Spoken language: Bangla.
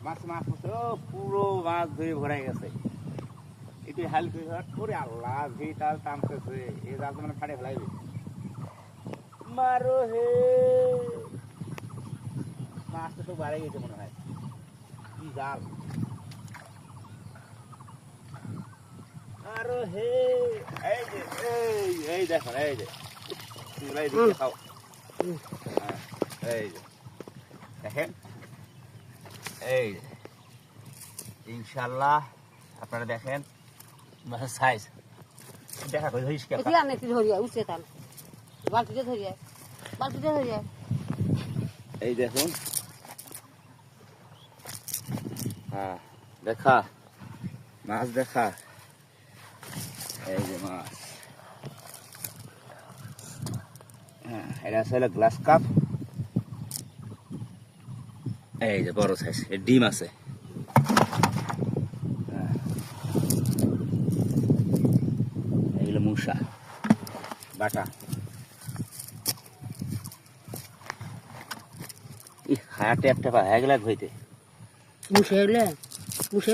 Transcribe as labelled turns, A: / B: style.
A: মাছ মাছ পুরো মাছ ধরে ভরাই গেছে। একটু হালকা করে আল্লাহ ভিটাল টানতেছে, এই জাল মানে ফাটে ফেলাইবে। মারো হে, মাছটা তো বাড়াই গেছে মনে হয়। কি জাল, আরো হে, এই যে এই দেখুন, এই যে দিকে খাও, এই যে দেখেন, এই ইনশাল্লাহ আপনারা দেখেন মাছের সাইজ দেখা করে ধরিস কে এই দেখুন। হ্যাঁ দেখা মাছ, দেখা এই যে মাছ। হ্যাঁ এটা আসলে গ্লাস কাপ। এই যে বড় সাইজ ডিম আছে। এইগুলো মুসা বাটা। হাটে একটা পা হয়ে গেল হইতে
B: মুসে মুসে